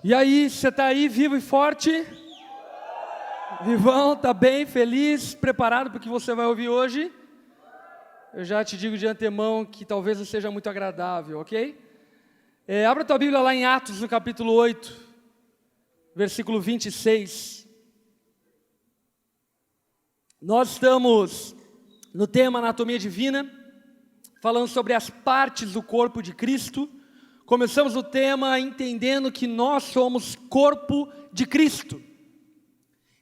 E aí, você está aí vivo e forte? Vivão, tá bem, feliz, preparado para o que você vai ouvir hoje? Eu já te digo de antemão que talvez não seja muito agradável, ok? Abra tua Bíblia lá em Atos, no capítulo 8, versículo 26. Nós estamos no tema Anatomia Divina, falando sobre as partes do corpo de Cristo. Começamos o tema entendendo que nós somos corpo de Cristo.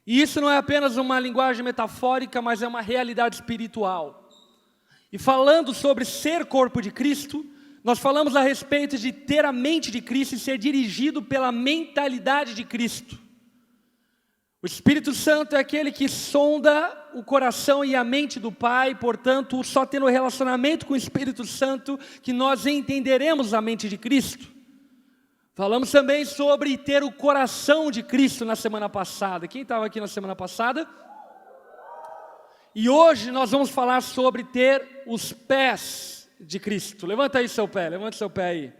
E isso não é apenas uma linguagem metafórica, mas é uma realidade espiritual. E falando sobre ser corpo de Cristo, nós falamos a respeito de ter a mente de Cristo e ser dirigido pela mentalidade de Cristo. O Espírito Santo é aquele que sonda o coração e a mente do Pai, portanto, só tendo relacionamento com o Espírito Santo que nós entenderemos a mente de Cristo. Falamos também sobre ter o coração de Cristo na semana passada. Quem estava aqui na semana passada? E hoje nós vamos falar sobre ter os pés de Cristo. Levanta aí seu pé, levanta seu pé aí.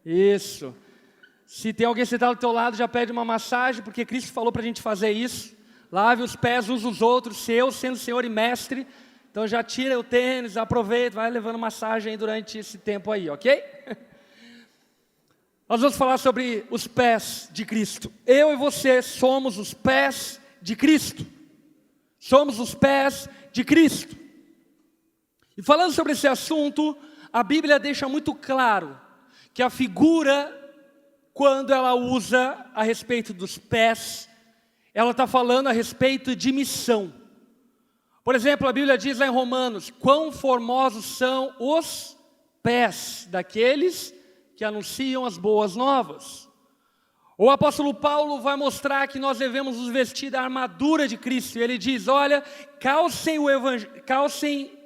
Isso. Se tem alguém sentado do teu lado, já pede uma massagem, porque Cristo falou para a gente fazer isso. Lave os pés uns dos outros, eu sendo Senhor e Mestre. Então já tira o tênis, aproveita, vai levando massagem aí durante esse tempo aí, ok? Nós vamos falar sobre os pés de Cristo. Eu e você somos os pés de Cristo. Somos os pés de Cristo. E falando sobre esse assunto, a Bíblia deixa muito claro que a figura, quando ela usa a respeito dos pés, ela está falando a respeito de missão. Por exemplo, a Bíblia diz lá em Romanos: quão formosos são os pés daqueles que anunciam as boas novas. O apóstolo Paulo vai mostrar que nós devemos nos vestir da armadura de Cristo. E ele diz: olha, calcem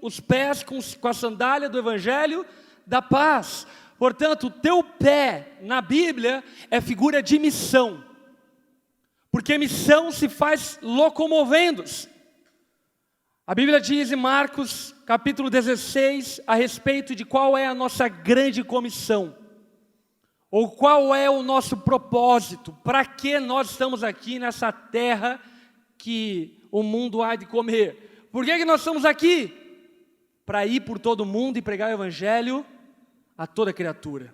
os pés com a sandália do Evangelho da paz. Portanto, o teu pé na Bíblia é figura de missão. Porque missão se faz locomovendo-se. A Bíblia diz em Marcos capítulo 16 a respeito de qual é a nossa grande comissão. Ou qual é o nosso propósito? Para que nós estamos aqui nessa terra que o mundo há de comer? Por que nós estamos aqui? Para ir por todo mundo e pregar o Evangelho a toda criatura.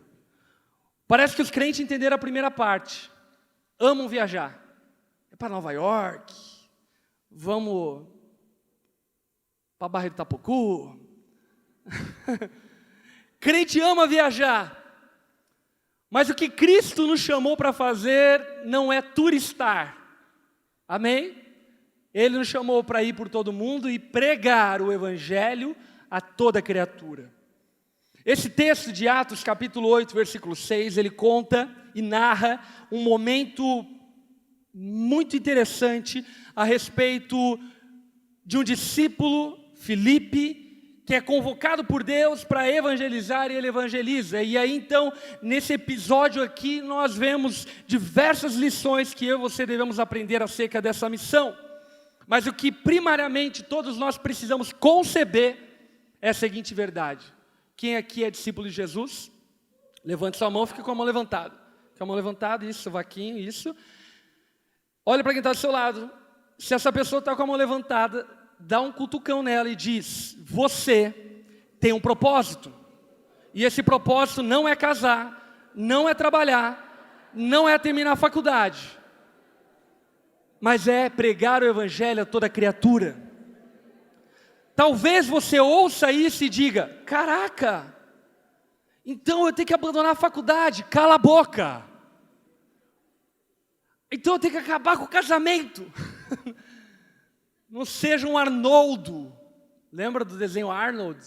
Parece que os crentes entenderam a primeira parte. Amam viajar. É para Nova York. Vamos para a Barra de Itapocu. Crente ama viajar. Mas o que Cristo nos chamou para fazer não é turistar. Amém? Ele nos chamou para ir por todo mundo e pregar o Evangelho a toda criatura. Esse texto de Atos, capítulo 8, versículo 6, ele conta e narra um momento muito interessante a respeito de um discípulo, Filipe, que é convocado por Deus para evangelizar, e ele evangeliza. E aí então, nesse episódio aqui, nós vemos diversas lições que eu e você devemos aprender acerca dessa missão. Mas o que primariamente todos nós precisamos conceber é a seguinte verdade: quem aqui é discípulo de Jesus? Levante sua mão, fique com a mão levantada. Com a mão levantada, isso, vaquinho, isso. Olha para quem está do seu lado. Se essa pessoa está com a mão levantada, dá um cutucão nela e diz: você tem um propósito. E esse propósito não é casar, não é trabalhar, não é terminar a faculdade, mas é pregar o Evangelho a toda criatura. Talvez você ouça isso e diga: caraca, então eu tenho que abandonar a faculdade. Cala a boca. Então eu tenho que acabar com o casamento. Não seja um Arnoldo. Lembra do desenho Arnold?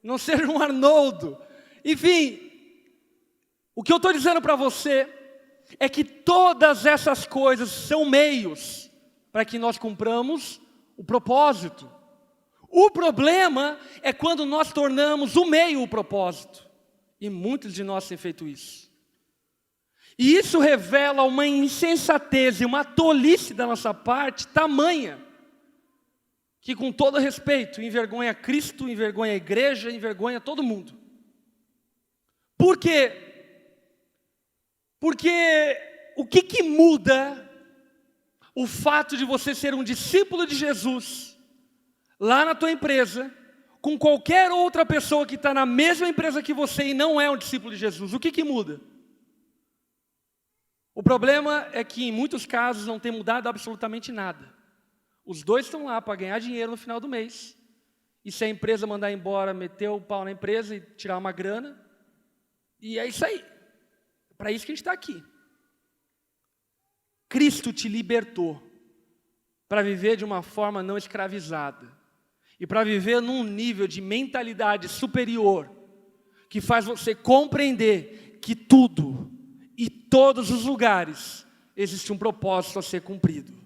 Não seja um Arnoldo. Enfim, o que eu estou dizendo para você é que todas essas coisas são meios para que nós cumpramos o propósito. O problema é quando nós tornamos o meio o propósito. E muitos de nós têm feito isso. E isso revela uma insensatez e uma tolice da nossa parte tamanha, que, com todo respeito, envergonha Cristo, envergonha a igreja, envergonha todo mundo. Por quê? Porque o que muda o fato de você ser um discípulo de Jesus lá na tua empresa, com qualquer outra pessoa que está na mesma empresa que você e não é um discípulo de Jesus? O que muda? O problema é que em muitos casos não tem mudado absolutamente nada. Os dois estão lá para ganhar dinheiro no final do mês. E se a empresa mandar embora, meter o pau na empresa e tirar uma grana. E é isso aí. É para isso que a gente está aqui. Cristo te libertou para viver de uma forma não escravizada. E para viver num nível de mentalidade superior, que faz você compreender que tudo e todos os lugares existe um propósito a ser cumprido.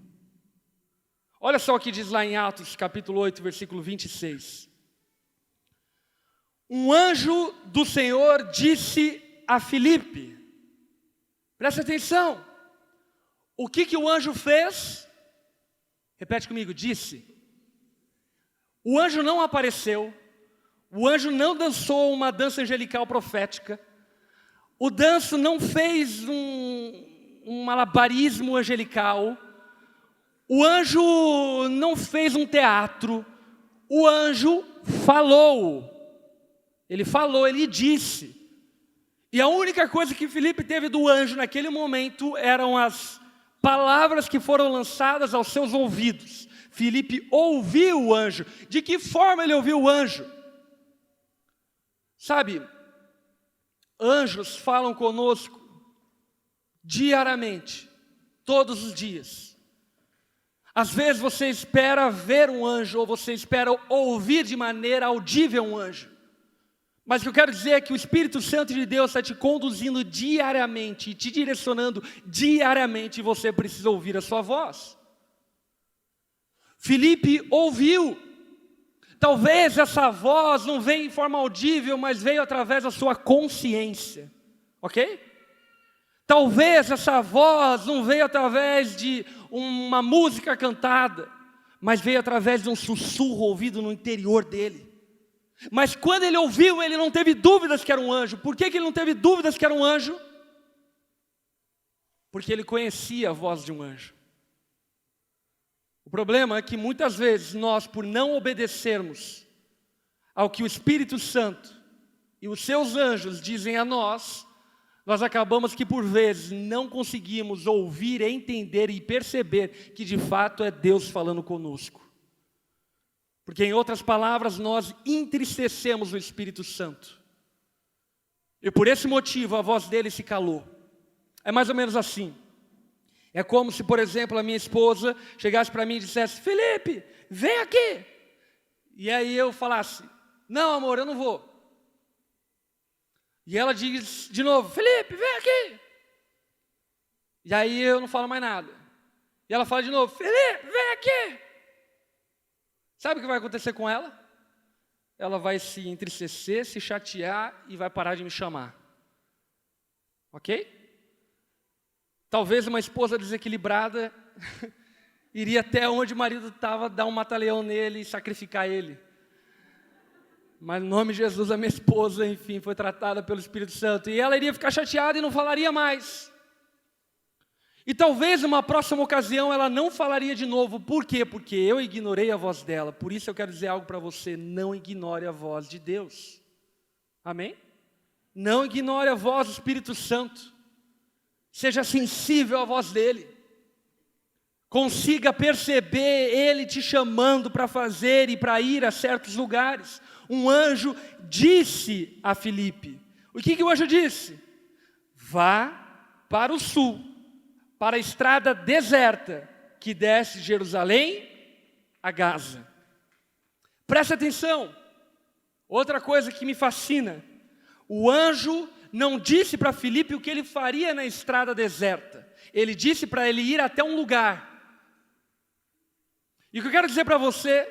Olha só o que diz lá em Atos, capítulo 8, versículo 26. Um anjo do Senhor disse a Filipe, presta atenção, o que o anjo fez? Repete comigo, disse. O anjo não apareceu, o anjo não dançou uma dança angelical profética, o danço não fez um malabarismo angelical, o anjo não fez um teatro, o anjo falou. Ele falou, ele disse. E a única coisa que Filipe teve do anjo naquele momento eram as palavras que foram lançadas aos seus ouvidos. Filipe ouviu o anjo. De que forma ele ouviu o anjo? Sabe, anjos falam conosco diariamente, todos os dias. Às vezes você espera ver um anjo, ou você espera ouvir de maneira audível um anjo. Mas o que eu quero dizer é que o Espírito Santo de Deus está te conduzindo diariamente, e te direcionando diariamente, e você precisa ouvir a sua voz. Filipe ouviu. Talvez essa voz não veio em forma audível, mas veio através da sua consciência. Ok? Talvez essa voz não veio através de uma música cantada, mas veio através de um sussurro ouvido no interior dele. Mas quando ele ouviu, ele não teve dúvidas que era um anjo. Por que ele não teve dúvidas que era um anjo? Porque ele conhecia a voz de um anjo. O problema é que muitas vezes nós, por não obedecermos ao que o Espírito Santo e os seus anjos dizem a nós, nós acabamos que por vezes não conseguimos ouvir, entender e perceber que de fato é Deus falando conosco. Porque em outras palavras nós entristecemos o Espírito Santo. E por esse motivo a voz dele se calou. É mais ou menos assim. É como se, por exemplo, a minha esposa chegasse para mim e dissesse: Felipe, vem aqui. E aí eu falasse: não, amor, eu não vou. E ela diz de novo: Felipe, vem aqui. E aí eu não falo mais nada. E ela fala de novo: Felipe, vem aqui. Sabe o que vai acontecer com ela? Ela vai se entristecer, se chatear e vai parar de me chamar. Ok? Talvez uma esposa desequilibrada iria até onde o marido estava, dar um mata-leão nele e sacrificar ele. Mas no nome de Jesus, a minha esposa, enfim, foi tratada pelo Espírito Santo. E ela iria ficar chateada e não falaria mais. E talvez numa próxima ocasião ela não falaria de novo. Por quê? Porque eu ignorei a voz dela. Por isso eu quero dizer algo para você: não ignore a voz de Deus. Amém? Não ignore a voz do Espírito Santo. Seja sensível à voz dele. Consiga perceber ele te chamando para fazer e para ir a certos lugares. Um anjo disse a Filipe. O que o anjo disse? Vá para o sul, para a estrada deserta que desce de Jerusalém a Gaza. Preste atenção. Outra coisa que me fascina. O anjo não disse para Filipe o que ele faria na estrada deserta. Ele disse para ele ir até um lugar. E o que eu quero dizer para você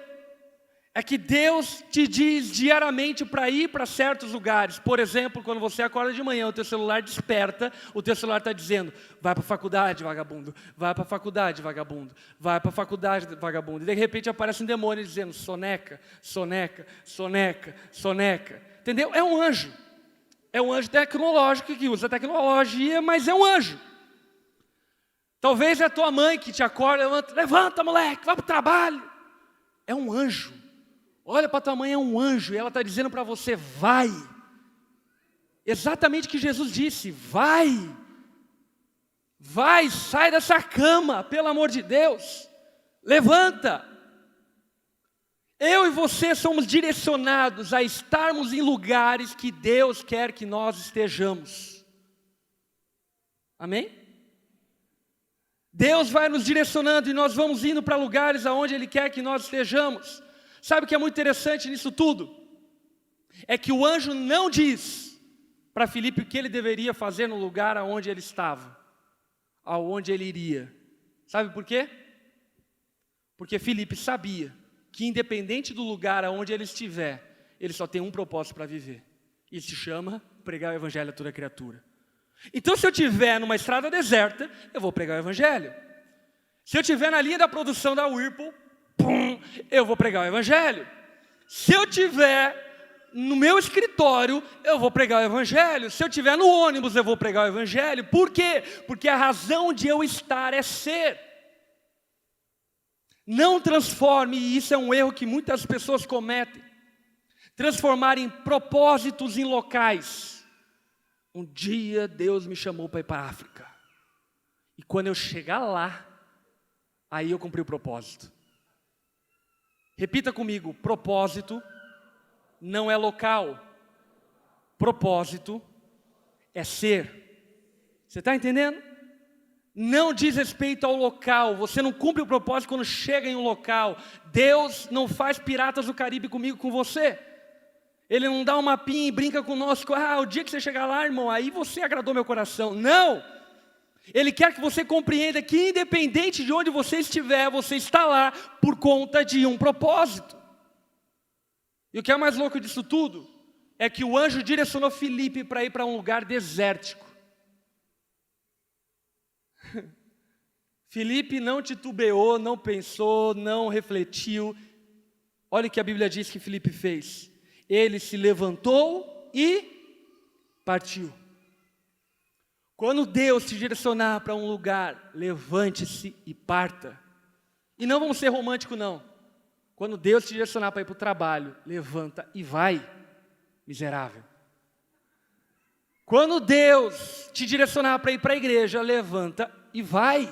é que Deus te diz diariamente para ir para certos lugares. Por exemplo, quando você acorda de manhã, o teu celular desperta, o teu celular está dizendo: vai para a faculdade, vagabundo, vai para a faculdade, vagabundo, vai para a faculdade, vagabundo. E de repente aparece um demônio dizendo: soneca, soneca, soneca, soneca. Entendeu? É um anjo. É um anjo tecnológico que usa tecnologia, mas é um anjo. Talvez é a tua mãe que te acorda, levanta moleque, vai para o trabalho. É um anjo. Olha para tua mãe, é um anjo, e ela está dizendo para você, vai. Exatamente o que Jesus disse, vai. Vai, sai dessa cama, pelo amor de Deus. Levanta. Eu e você somos direcionados a estarmos em lugares que Deus quer que nós estejamos. Amém? Deus vai nos direcionando e nós vamos indo para lugares aonde Ele quer que nós estejamos. Sabe o que é muito interessante nisso tudo? É que o anjo não diz para Filipe o que ele deveria fazer no lugar aonde ele estava, aonde ele iria. Sabe por quê? Porque Filipe sabia que independente do lugar aonde ele estiver, ele só tem um propósito para viver. E se chama pregar o evangelho a toda criatura. Então se eu estiver numa estrada deserta, eu vou pregar o evangelho. Se eu estiver na linha da produção da Whirlpool, eu vou pregar o evangelho. Se eu estiver no meu escritório, eu vou pregar o evangelho. Se eu estiver no ônibus, eu vou pregar o evangelho. Por quê? Porque a razão de eu estar é ser. Não transforme, e isso é um erro que muitas pessoas cometem, transformarem propósitos em locais. Um dia Deus me chamou para ir para a África. E quando eu chegar lá, aí eu cumpri o propósito. Repita comigo, propósito não é local. Propósito é ser. Você está entendendo? Não diz respeito ao local. Você não cumpre o propósito quando chega em um local. Deus não faz Piratas do Caribe comigo, com você. Ele não dá um mapinha e brinca conosco. O dia que você chegar lá, irmão, aí você agradou meu coração. Não! Ele quer que você compreenda que independente de onde você estiver, você está lá por conta de um propósito. E o que é mais louco disso tudo é que o anjo direcionou Filipe para ir para um lugar desértico. Filipe não titubeou, não pensou, não refletiu. Olha o que a Bíblia diz que Filipe fez. Ele se levantou e partiu. Quando Deus te direcionar para um lugar, levante-se e parta. E não vamos ser românticos não. Quando Deus te direcionar para ir para o trabalho, levanta e vai, miserável. Quando Deus te direcionar para ir para a igreja, levanta e vai.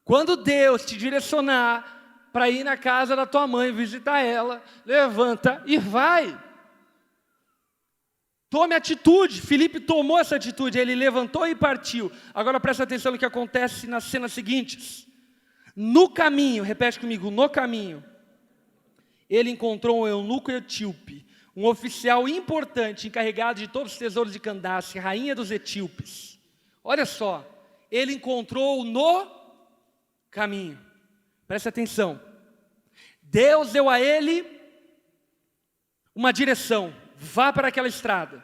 Quando Deus te direcionar para ir na casa da tua mãe, visitar ela, levanta e vai. Tome atitude. Filipe tomou essa atitude, ele levantou e partiu. Agora presta atenção no que acontece nas cenas seguintes. No caminho, repete comigo, no caminho, ele encontrou um eunuco etíope, um oficial importante, encarregado de todos os tesouros de Candace, rainha dos etíopes. Olha só, ele encontrou no caminho. Presta atenção. Deus deu a ele uma direção. Vá para aquela estrada.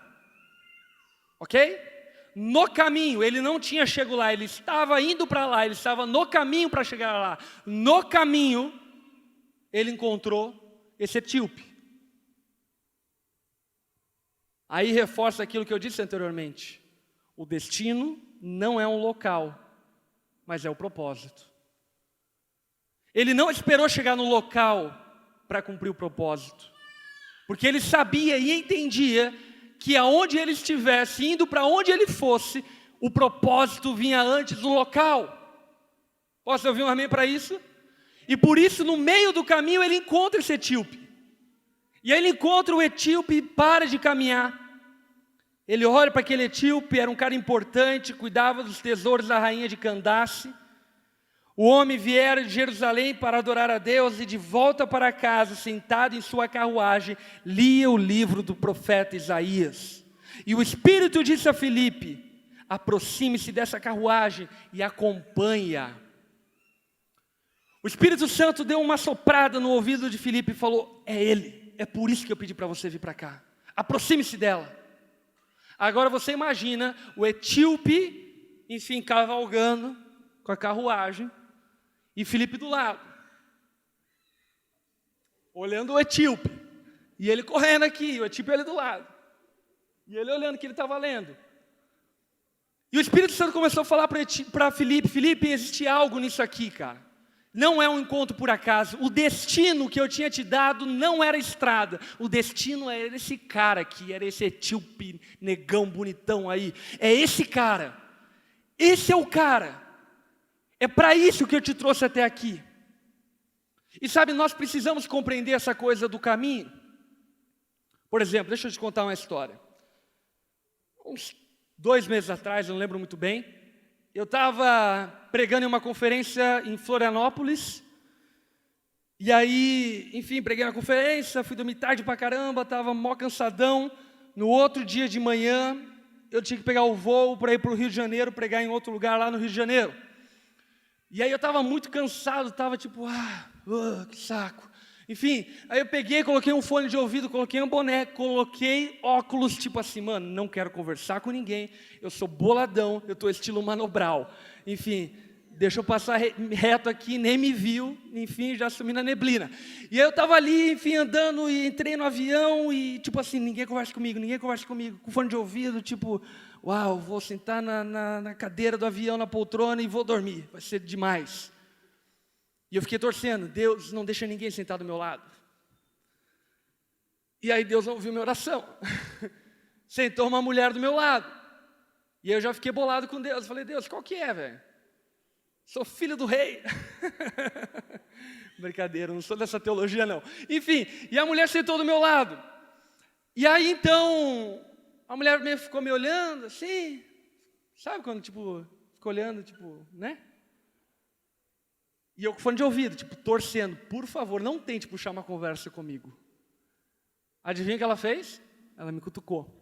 Ok? No caminho, ele não tinha chegado lá, ele estava indo para lá, ele estava no caminho para chegar lá. No caminho, ele encontrou esse etíope. Aí reforça aquilo que eu disse anteriormente. O destino não é um local, mas é o propósito. Ele não esperou chegar no local para cumprir o propósito. Porque ele sabia e entendia que aonde ele estivesse, indo para onde ele fosse, o propósito vinha antes do local. Posso ouvir um amém para isso? E por isso, no meio do caminho, ele encontra esse etíope. E aí ele encontra o etíope e para de caminhar. Ele olha para aquele etíope, era um cara importante, cuidava dos tesouros da rainha de Candace. O homem viera de Jerusalém para adorar a Deus e de volta para casa, sentado em sua carruagem, lia o livro do profeta Isaías. E o Espírito disse a Filipe, aproxime-se dessa carruagem e acompanhe-a. O Espírito Santo deu uma soprada no ouvido de Filipe e falou, é ele, é por isso que eu pedi para você vir para cá. Aproxime-se dela. Agora você imagina o etíope, enfim, cavalgando com a carruagem, e Filipe do lado, olhando o etíope, e ele correndo aqui, o etíope ali do lado, e ele olhando o que ele estava lendo. E o Espírito Santo começou a falar para Filipe: Filipe, existe algo nisso aqui, cara. Não é um encontro por acaso. O destino que eu tinha te dado não era estrada. O destino era esse cara aqui, era esse etíope, negão, bonitão aí. É esse cara. Esse é o cara. É para isso que eu te trouxe até aqui. E sabe, nós precisamos compreender essa coisa do caminho. Por exemplo, deixa eu te contar uma história. Uns 2 meses atrás, eu não lembro muito bem, eu estava pregando em uma conferência em Florianópolis. E aí, enfim, preguei na conferência, fui dormir tarde pra caramba, estava mó cansadão. No outro dia de manhã, eu tinha que pegar o voo para ir para o Rio de Janeiro, pregar em outro lugar lá no Rio de Janeiro. E aí eu estava muito cansado, estava tipo, que saco. Enfim, aí eu peguei, coloquei um fone de ouvido, coloquei um boné, coloquei óculos, tipo assim, mano, não quero conversar com ninguém, eu sou boladão, eu estou estilo Mano Brown. Enfim, deixa eu passar reto aqui, nem me viu, enfim, já sumi na neblina. E aí eu estava ali, enfim, andando e entrei no avião e tipo assim, ninguém conversa comigo, com fone de ouvido, tipo, uau, vou sentar na cadeira do avião, na poltrona e vou dormir, vai ser demais. E eu fiquei torcendo, Deus, não deixa ninguém sentar do meu lado. E aí Deus ouviu minha oração. Sentou uma mulher do meu lado. E aí eu já fiquei bolado com Deus. Falei, Deus, qual que é, velho? Sou filho do rei. Brincadeira, não sou dessa teologia, não. Enfim, e a mulher sentou do meu lado. E aí, então, a mulher ficou me olhando, assim. Sabe quando, tipo, ficou olhando, tipo, né? E eu com fone de ouvido, tipo, torcendo, por favor, não tente puxar uma conversa comigo. Adivinha o que ela fez? Ela me cutucou.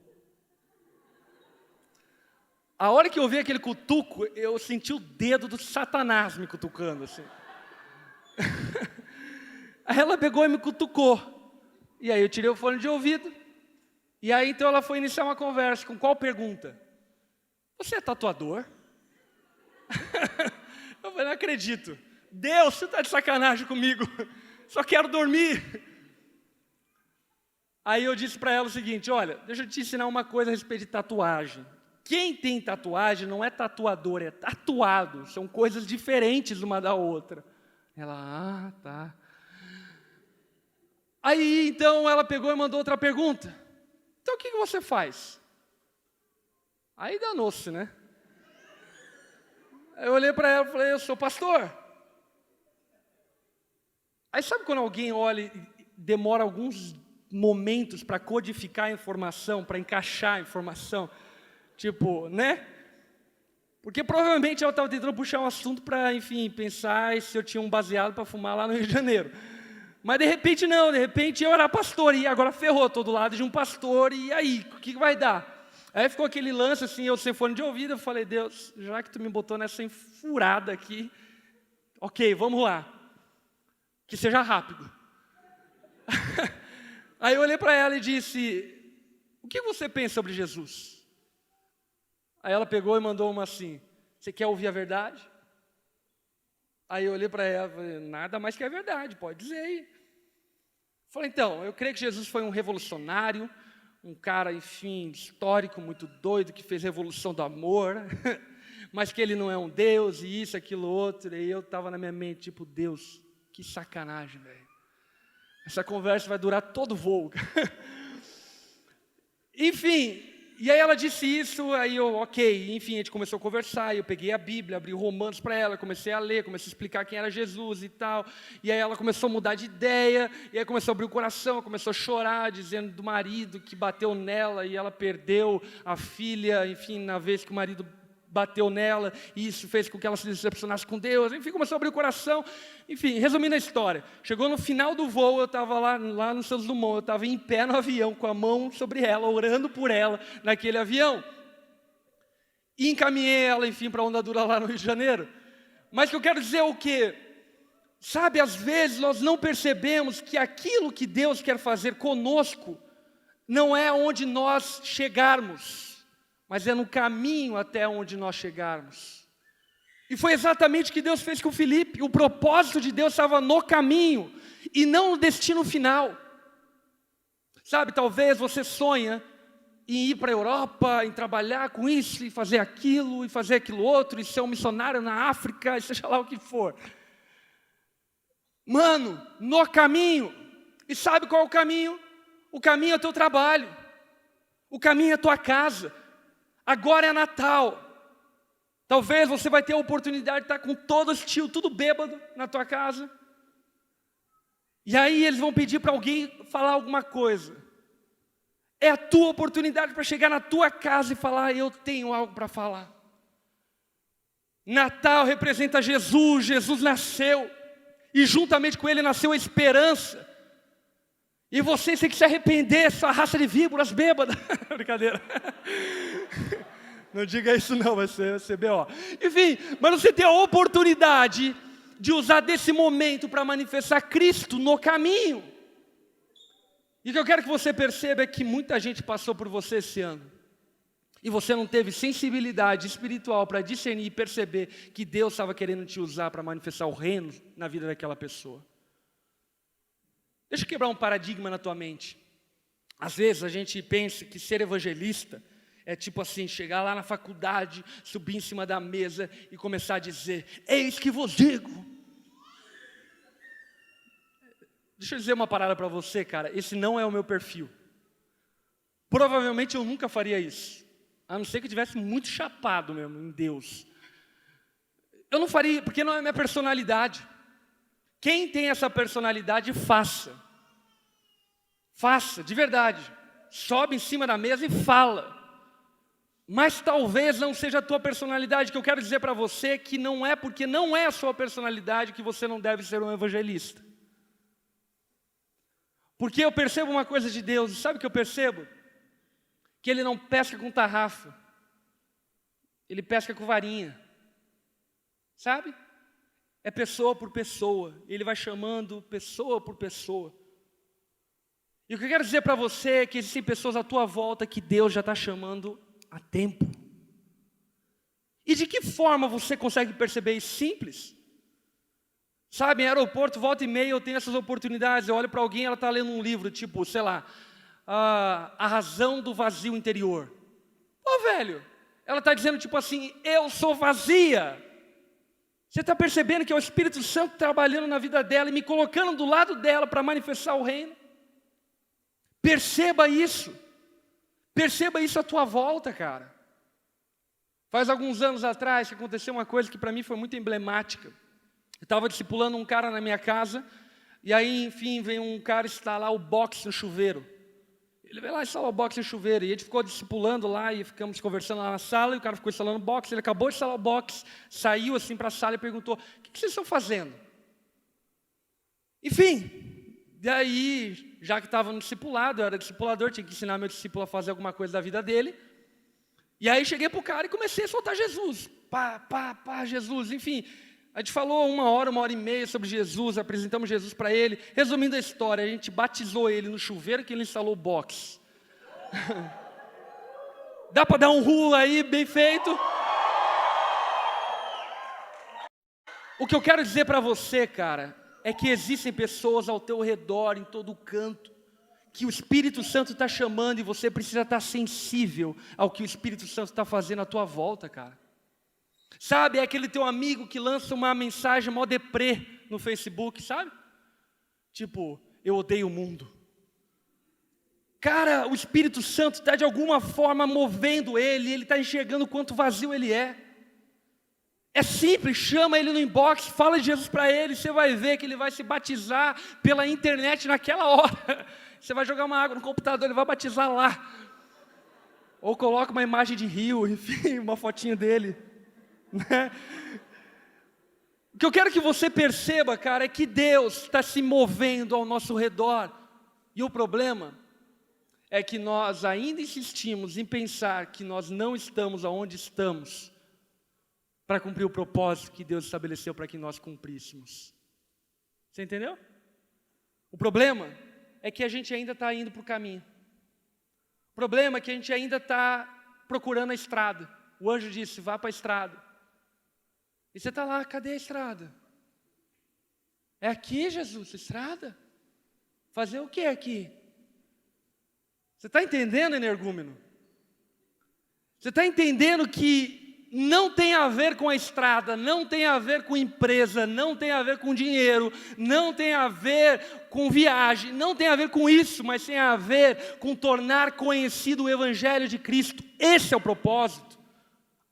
A hora que eu vi aquele cutuco, eu senti o dedo do Satanás me cutucando, assim. Aí ela pegou e me cutucou. E aí eu tirei o fone de ouvido. E aí então ela foi iniciar uma conversa. Com qual pergunta? Você é tatuador? Eu falei, não acredito. Deus, você está de sacanagem comigo, só quero dormir. Aí eu disse para ela o seguinte, olha, deixa eu te ensinar uma coisa a respeito de tatuagem. Quem tem tatuagem não é tatuador, é tatuado, são coisas diferentes uma da outra. Ela, tá. Aí então ela pegou e mandou outra pergunta. Então o que você faz? Aí danou-se, né? Eu olhei para ela e falei, eu sou pastor. Aí sabe quando alguém olha e demora alguns momentos para codificar a informação, para encaixar a informação? Tipo, né? Porque provavelmente ela estava tentando puxar um assunto para, enfim, pensar se eu tinha um baseado para fumar lá no Rio de Janeiro. Mas de repente não, de repente eu era pastor, e agora ferrou, todo lado de um pastor, e aí, o que vai dar? Aí ficou aquele lance assim, eu sem fone de ouvido, eu falei, Deus, já que tu me botou nessa enfurada aqui, ok, vamos lá. Que seja rápido. Aí eu olhei para ela e disse, o que você pensa sobre Jesus? Aí ela pegou e mandou uma assim, você quer ouvir a verdade? Aí eu olhei para ela e falei, nada mais que a verdade, pode dizer aí. Falei, então, eu creio que Jesus foi um revolucionário, um cara, enfim, histórico, muito doido, que fez revolução do amor, mas que ele não é um Deus, e isso, aquilo, outro, e eu estava na minha mente, tipo, Deus, que sacanagem, velho. Essa conversa vai durar todo o voo. Enfim, e aí ela disse isso, aí eu, ok, enfim, a gente começou a conversar, eu peguei a Bíblia, abri Romanos para ela, comecei a ler, comecei a explicar quem era Jesus e tal, e aí ela começou a mudar de ideia, e aí começou a abrir o coração, começou a chorar, dizendo do marido que bateu nela, e ela perdeu a filha, enfim, na vez que o marido bateu nela, e isso fez com que ela se decepcionasse com Deus, enfim, começou a abrir o coração, enfim, resumindo a história, chegou no final do voo, eu estava lá no Santos Dumont, eu estava em pé no avião, com a mão sobre ela, orando por ela, naquele avião, e encaminhei ela, enfim, para a Onda Dura lá no Rio de Janeiro, mas o que eu quero dizer é o quê? Sabe, às vezes nós não percebemos que aquilo que Deus quer fazer conosco, não é onde nós chegarmos, mas é no caminho até onde nós chegarmos. E foi exatamente o que Deus fez com Filipe. O propósito de Deus estava no caminho e não no destino final. Sabe, talvez você sonha em ir para a Europa, em trabalhar com isso, e fazer aquilo outro, e ser um missionário na África, e seja lá o que for. Mano, no caminho, e sabe qual é o caminho? O caminho é o teu trabalho, o caminho é a tua casa. Agora é Natal, talvez você vai ter a oportunidade de estar com todos os tios, tudo bêbado na tua casa, e aí eles vão pedir para alguém falar alguma coisa. É a tua oportunidade para chegar na tua casa e falar: eu tenho algo para falar. Natal representa Jesus, Jesus nasceu, e juntamente com ele nasceu a esperança. E você tem que se arrepender, sua raça de víboras bêbada. Brincadeira. Não diga isso não, vai ser B.O. Enfim, mas você tem a oportunidade de usar desse momento para manifestar Cristo no caminho. E o que eu quero que você perceba é que muita gente passou por você esse ano. E você não teve sensibilidade espiritual para discernir e perceber que Deus estava querendo te usar para manifestar o reino na vida daquela pessoa. Deixa eu quebrar um paradigma na tua mente. Às vezes a gente pensa que ser evangelista é tipo assim, chegar lá na faculdade, subir em cima da mesa e começar a dizer: eis que vos digo. Deixa eu dizer uma parada para você, cara. Esse não é o meu perfil. Provavelmente eu nunca faria isso. A não ser que eu tivesse muito chapado mesmo em Deus. Eu não faria, porque não é minha personalidade. Quem tem essa personalidade, faça. Faça, de verdade. Sobe em cima da mesa e fala. Mas talvez não seja a tua personalidade. Que eu quero dizer para você que não é porque não é a sua personalidade que você não deve ser um evangelista. Porque eu percebo uma coisa de Deus, e sabe o que eu percebo? Que Ele não pesca com tarrafa, Ele pesca com varinha, sabe? É pessoa por pessoa, Ele vai chamando pessoa por pessoa. E o que eu quero dizer para você é que existem pessoas à tua volta que Deus já está chamando há tempo. E de que forma você consegue perceber isso? Simples. Sabe, em aeroporto, volta e meia eu tenho essas oportunidades. Eu olho para alguém, ela está lendo um livro, tipo, sei lá, A Razão do Vazio Interior. Pô, velho, ela está dizendo tipo assim: eu sou vazia. Você está percebendo que é o Espírito Santo trabalhando na vida dela e me colocando do lado dela para manifestar o reino? Perceba isso. Perceba isso à tua volta, cara. Faz alguns anos atrás que aconteceu uma coisa que para mim foi muito emblemática. Eu estava discipulando um cara na minha casa, e aí, enfim, vem um cara instalar o box no chuveiro. Ele veio lá instalar o box no chuveiro, e a gente ficou discipulando lá, e ficamos conversando lá na sala, e o cara ficou instalando o box, ele acabou de instalar o box, saiu assim para a sala e perguntou: o que vocês estão fazendo? Enfim, daí, já que estava no discipulado, eu era discipulador, tinha que ensinar meu discípulo a fazer alguma coisa da vida dele, e aí cheguei para o cara e comecei a soltar Jesus, Jesus, enfim. A gente falou uma hora e meia sobre Jesus, apresentamos Jesus para ele. Resumindo a história, a gente batizou ele no chuveiro que ele instalou o box. Dá para dar um rulo aí, bem feito? O que eu quero dizer para você, cara, é que existem pessoas ao teu redor, em todo canto, que o Espírito Santo está chamando e você precisa estar sensível ao que o Espírito Santo está fazendo à tua volta, cara. Sabe, é aquele teu amigo que lança uma mensagem mó deprê no Facebook, sabe? Tipo, eu odeio o mundo. Cara, o Espírito Santo está de alguma forma movendo ele está enxergando o quanto vazio ele é. É simples, chama ele no inbox, fala de Jesus para ele, você vai ver que ele vai se batizar pela internet naquela hora. Você vai jogar uma água no computador, ele vai batizar lá. Ou coloca uma imagem de rio, enfim, uma fotinha dele. O que eu quero que você perceba, cara, é que Deus está se movendo ao nosso redor. E o problema é que nós ainda insistimos em pensar que nós não estamos aonde estamos para cumprir o propósito que Deus estabeleceu para que nós cumpríssemos. Você entendeu? O problema é que a gente ainda está indo para o caminho. O problema é que a gente ainda está procurando a estrada. O anjo disse: vá para a estrada. E você está lá: cadê a estrada? É aqui, Jesus, estrada? Fazer o que aqui? Você está entendendo, energúmeno? Você está entendendo que não tem a ver com a estrada, não tem a ver com empresa, não tem a ver com dinheiro, não tem a ver com viagem, não tem a ver com isso, mas tem a ver com tornar conhecido o Evangelho de Cristo. Esse é o propósito.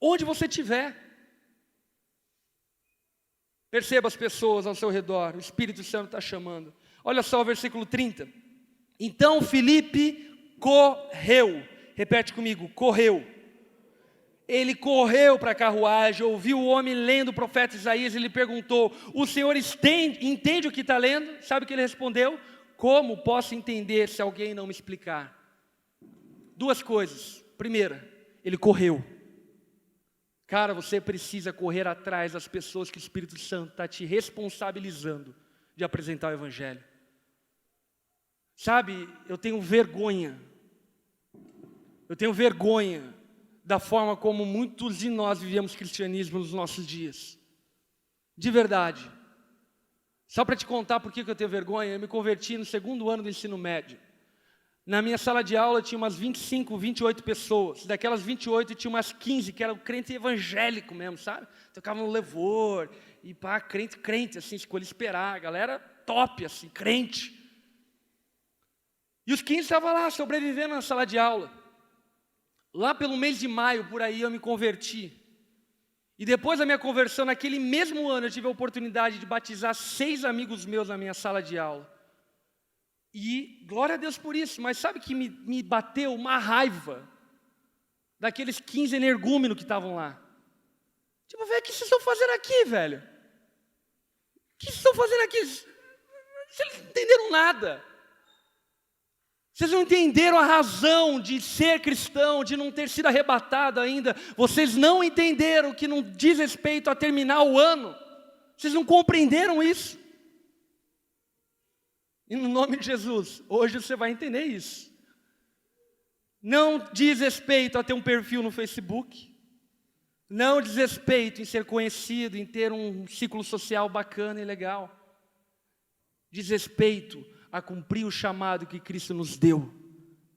Onde você estiver. Perceba as pessoas ao seu redor, o Espírito Santo está chamando. Olha só o versículo 30. Então Filipe correu. Repete comigo, correu. Ele correu para a carruagem, ouviu o homem lendo o profeta Isaías, ele perguntou, o senhor entende o que está lendo? Sabe o que ele respondeu? Como posso entender se alguém não me explicar? Duas coisas. Primeira, ele correu. Cara, você precisa correr atrás das pessoas que o Espírito Santo está te responsabilizando de apresentar o Evangelho. Sabe, eu tenho vergonha da forma como muitos de nós vivemos cristianismo nos nossos dias. De verdade. Só para te contar por que eu tenho vergonha, eu me converti no 2º ano do ensino médio. Na minha sala de aula tinha umas 25, 28 pessoas. Daquelas 28 tinha umas 15 que eram crente evangélico mesmo, sabe? Tocavam no louvor, e pá, crente, assim, escolha esperar. A galera top, assim, crente. E os 15 estavam lá, sobrevivendo na sala de aula. Lá pelo mês de maio, por aí, eu me converti. E depois da minha conversão, naquele mesmo ano, eu tive a oportunidade de batizar 6 amigos meus na minha sala de aula. E glória a Deus por isso, mas sabe que me bateu uma raiva daqueles 15 energúmenos que estavam lá. Tipo, velho, o que vocês estão fazendo aqui, velho? O que vocês estão fazendo aqui? Vocês não entenderam nada. Vocês não entenderam a razão de ser cristão, de não ter sido arrebatado ainda. Vocês não entenderam que não diz respeito a terminar o ano. Vocês não compreenderam isso. E no nome de Jesus, hoje você vai entender isso. Não diz respeito a ter um perfil no Facebook. Não diz respeito em ser conhecido, em ter um ciclo social bacana e legal. Diz respeito a cumprir o chamado que Cristo nos deu.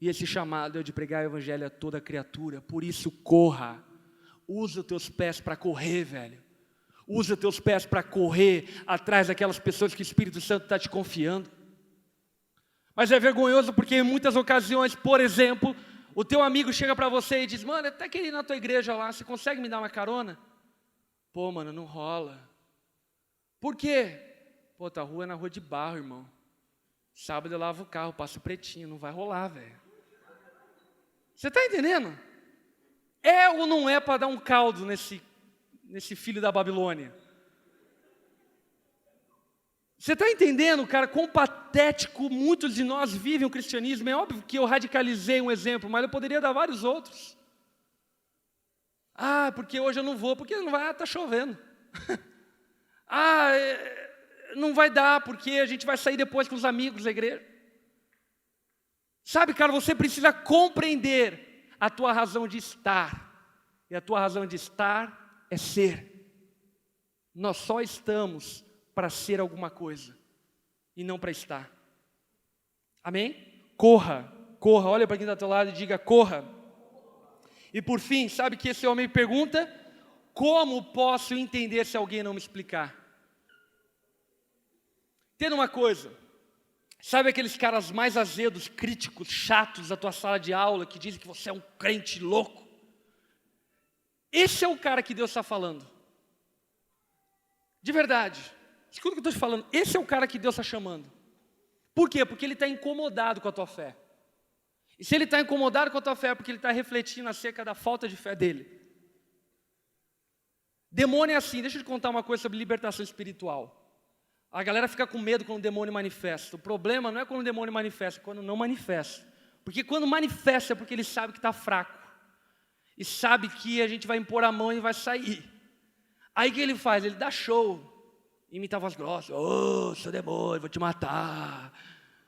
E esse chamado é o de pregar o Evangelho a toda criatura. Por isso, corra. Usa os teus pés para correr, velho. Usa os teus pés para correr atrás daquelas pessoas que o Espírito Santo está te confiando. Mas é vergonhoso porque em muitas ocasiões, por exemplo, o teu amigo chega para você e diz, mano, eu até queria ir na tua igreja lá, você consegue me dar uma carona? Pô, mano, não rola. Por quê? Pô, tua rua é na rua de barro, irmão. Sábado eu lavo o carro, passo pretinho, não vai rolar, velho. Você está entendendo? É ou não é para dar um caldo nesse filho da Babilônia? Você está entendendo, cara, quão patético muitos de nós vivem o cristianismo? É óbvio que eu radicalizei um exemplo, mas eu poderia dar vários outros. Ah, porque hoje eu não vou, porque não vai, tá chovendo. Não vai dar, porque a gente vai sair depois com os amigos da igreja. Sabe, cara, você precisa compreender a tua razão de estar. E a tua razão de estar é ser. Nós só estamos para ser alguma coisa e não para estar. Amém? Corra, olha para quem está ao teu lado e diga, corra. E por fim, sabe que esse homem pergunta, como posso entender se alguém não me explicar? Entenda uma coisa, sabe aqueles caras mais azedos, críticos, chatos da tua sala de aula, que dizem que você é um crente louco? Esse é o cara que Deus está falando. De verdade. Escuta o que eu estou te falando. Esse é o cara que Deus está chamando. Por quê? Porque ele está incomodado com a tua fé. E se ele está incomodado com a tua fé, é porque ele está refletindo acerca da falta de fé dele. Demônio é assim. Deixa eu te contar uma coisa sobre libertação espiritual. A galera fica com medo quando o demônio manifesta. O problema não é quando o demônio manifesta, é quando não manifesta. Porque quando manifesta é porque ele sabe que está fraco. E sabe que a gente vai impor a mão e vai sair. Aí o que ele faz? Ele dá show. Imita a voz grossa. Ô, seu demônio, vou te matar.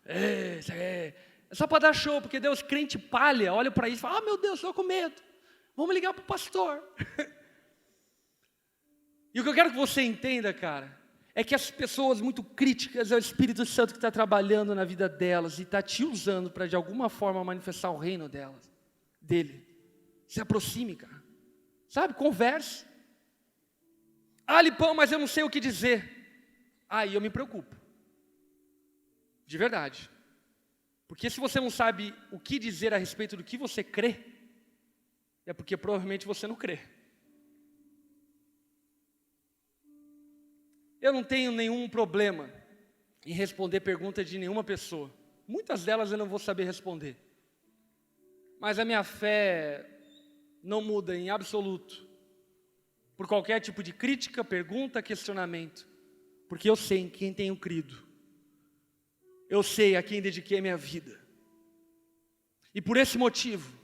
É só para dar show, porque Deus, crente palha, olha para isso e fala, meu Deus, estou com medo. Vamos ligar para o pastor. E o que eu quero que você entenda, cara, é que as pessoas muito críticas, é o Espírito Santo que está trabalhando na vida delas e está te usando para de alguma forma manifestar o reino delas, dele. Se aproxime, cara. Sabe, converse. Ah, Lipão, mas eu não sei o que dizer. Aí eu me preocupo. De verdade. Porque se você não sabe o que dizer a respeito do que você crê, é porque provavelmente você não crê. Eu não tenho nenhum problema em responder perguntas de nenhuma pessoa. Muitas delas eu não vou saber responder. Mas a minha fé não muda em absoluto por qualquer tipo de crítica, pergunta, questionamento. Porque eu sei em quem tenho crido. Eu sei a quem dediquei a minha vida. E por esse motivo,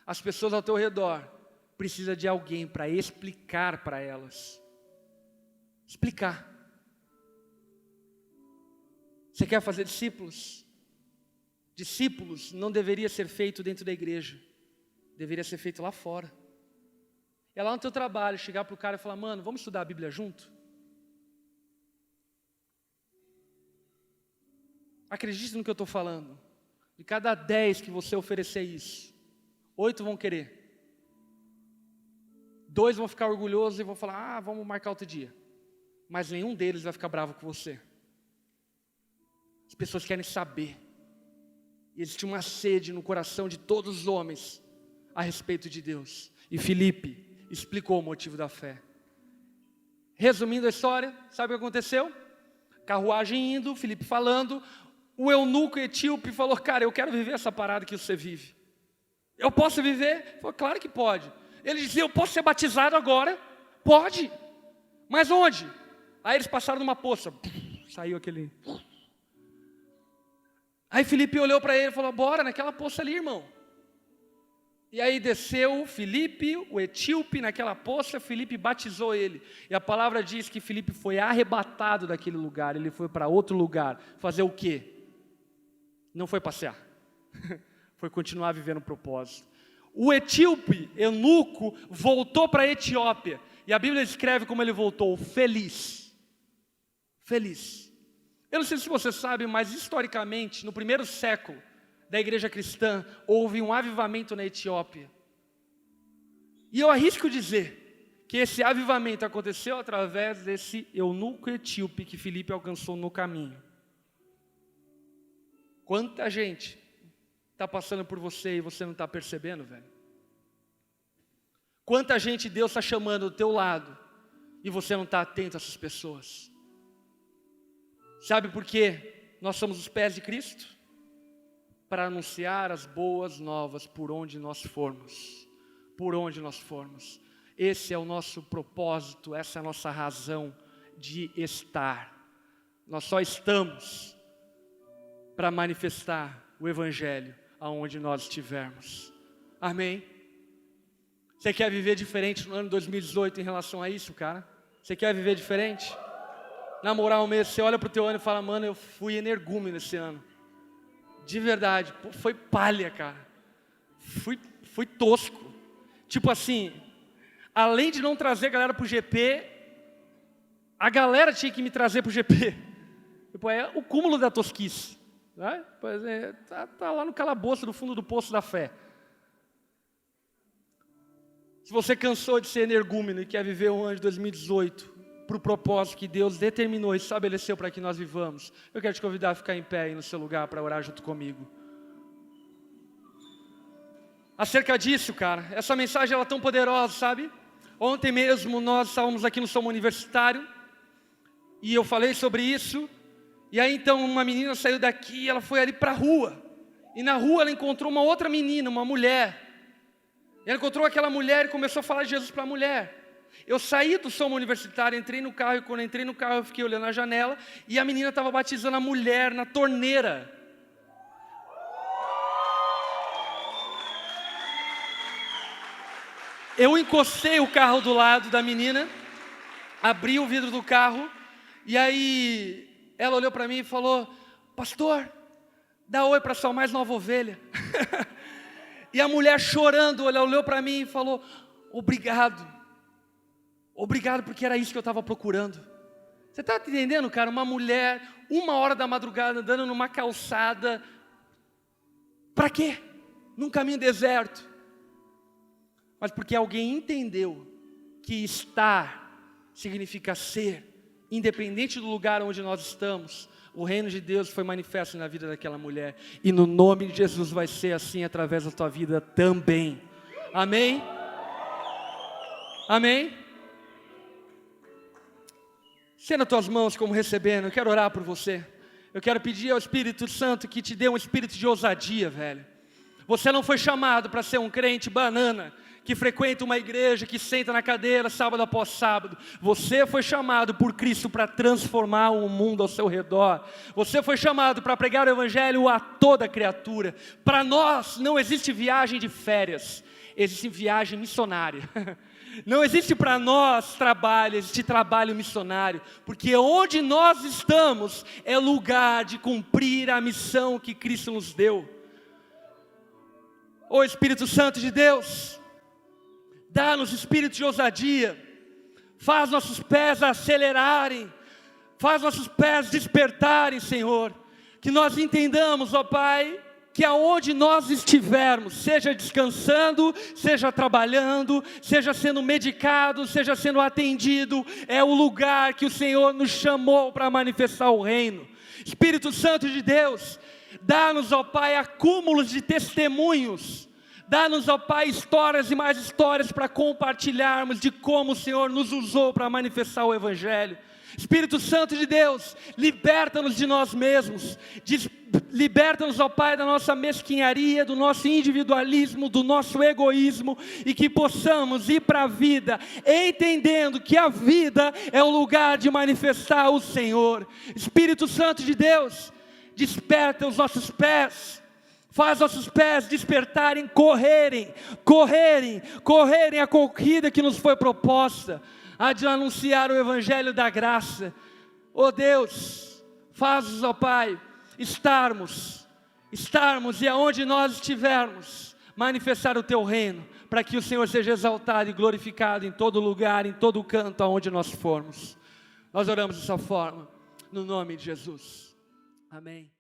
as pessoas ao teu redor precisam de alguém para explicar para elas. Explicar. Você quer fazer discípulos? Discípulos não deveria ser feito dentro da igreja. Deveria ser feito lá fora. É lá no teu trabalho, chegar para o cara e falar, mano, vamos estudar a Bíblia junto? Acredite no que eu estou falando. De cada 10 que você oferecer isso, 8 vão querer. 2 vão ficar orgulhosos e vão falar, vamos marcar outro dia. Mas nenhum deles vai ficar bravo com você. As pessoas querem saber. E existe uma sede no coração de todos os homens a respeito de Deus. E Filipe explicou o motivo da fé. Resumindo a história, sabe o que aconteceu? Carruagem indo, Filipe falando. O eunuco etíope falou, cara, eu quero viver essa parada que você vive. Eu posso viver? Ele falou, claro que pode. Ele dizia, eu posso ser batizado agora? Pode. Mas onde? Aí eles passaram numa poça. Saiu aquele... Aí Filipe olhou para ele e falou, bora naquela poça ali, irmão. E aí desceu Filipe, o etíope, naquela poça, Filipe batizou ele. E a palavra diz que Filipe foi arrebatado daquele lugar, ele foi para outro lugar. Fazer o quê? Não foi passear. Foi continuar vivendo o propósito. O etíope, eunuco, voltou para a Etiópia. E a Bíblia descreve como ele voltou, feliz. Feliz. Eu não sei se você sabe, mas historicamente, no primeiro século da igreja cristã, houve um avivamento na Etiópia. E eu arrisco dizer que esse avivamento aconteceu através desse eunuco etíope que Filipe alcançou no caminho. Quanta gente está passando por você e você não está percebendo, velho? Quanta gente Deus está chamando do teu lado e você não está atento a essas pessoas? Sabe por quê? Nós somos os pés de Cristo? Para anunciar as boas novas por onde nós formos. Por onde nós formos. Esse é o nosso propósito, essa é a nossa razão de estar. Nós só estamos para manifestar o Evangelho aonde nós estivermos. Amém? Você quer viver diferente no ano 2018 em relação a isso, cara? Você quer viver diferente? Na moral mesmo, você olha para o teu ano e fala, mano, eu fui energúmeno esse ano. De verdade, foi palha, cara. Fui tosco. Tipo assim, além de não trazer a galera para o GP, a galera tinha que me trazer para o GP. Tipo, é o cúmulo da tosquice. Né? Pois é, tá lá no calabouço do fundo do poço da fé. Se você cansou de ser energúmeno e quer viver um ano de 2018 para o propósito que Deus determinou e estabeleceu para que nós vivamos, eu quero te convidar a ficar em pé aí no seu lugar para orar junto comigo. Acerca disso, cara, essa mensagem ela é tão poderosa, sabe? Ontem mesmo nós estávamos aqui no Somo Universitário e eu falei sobre isso. E aí então uma menina saiu daqui e ela foi ali para a rua. E na rua ela encontrou uma outra menina, uma mulher. E ela encontrou aquela mulher e começou a falar de Jesus para a mulher. Eu saí do Somo Universitário, entrei no carro e quando entrei no carro eu fiquei olhando na janela e a menina estava batizando a mulher na torneira. Eu encostei o carro do lado da menina, abri o vidro do carro e aí ela olhou para mim e falou, pastor, dá oi para a sua mais nova ovelha. E a mulher chorando, ela olhou para mim e falou, obrigado porque era isso que eu estava procurando. Você está entendendo, cara? Uma mulher, 1h da madrugada, andando numa calçada, para quê? Num caminho deserto. mas porque alguém entendeu que estar significa ser, independente do lugar onde nós estamos. O reino de Deus foi manifesto na vida daquela mulher, e no nome de Jesus vai ser assim através da tua vida também. Amém? Amém? Estenda as tuas mãos como recebendo. Eu quero orar por você. Eu quero pedir ao Espírito Santo que te dê um espírito de ousadia, velho. Você não foi chamado para ser um crente banana, que frequenta uma igreja, que senta na cadeira sábado após sábado. Você foi chamado por Cristo para transformar o mundo ao seu redor. Você foi chamado para pregar o Evangelho a toda criatura. Para nós não existe viagem de férias, existe viagem missionária. Não existe para nós trabalho, existe trabalho missionário. Porque onde nós estamos é lugar de cumprir a missão que Cristo nos deu. Ô Espírito Santo de Deus, dá-nos espírito de ousadia, faz nossos pés acelerarem, faz nossos pés despertarem, Senhor, que nós entendamos, ó Pai, que aonde nós estivermos, seja descansando, seja trabalhando, seja sendo medicado, seja sendo atendido, é o lugar que o Senhor nos chamou para manifestar o reino. Espírito Santo de Deus, dá-nos, ó Pai, acúmulos de testemunhos. Dá-nos, ó Pai, histórias e mais histórias para compartilharmos de como o Senhor nos usou para manifestar o Evangelho. Espírito Santo de Deus, liberta-nos de nós mesmos. Liberta-nos, ó Pai, da nossa mesquinharia, do nosso individualismo, do nosso egoísmo. E que possamos ir para a vida, entendendo que a vida é o lugar de manifestar o Senhor. Espírito Santo de Deus, desperta os nossos pés. Faz nossos pés despertarem, correrem a corrida que nos foi proposta, a de anunciar o Evangelho da graça. Oh Deus, faz-nos, ó Pai, estarmos e aonde nós estivermos, manifestar o Teu reino, para que o Senhor seja exaltado e glorificado em todo lugar, em todo canto, aonde nós formos. Nós oramos dessa forma, no nome de Jesus. Amém.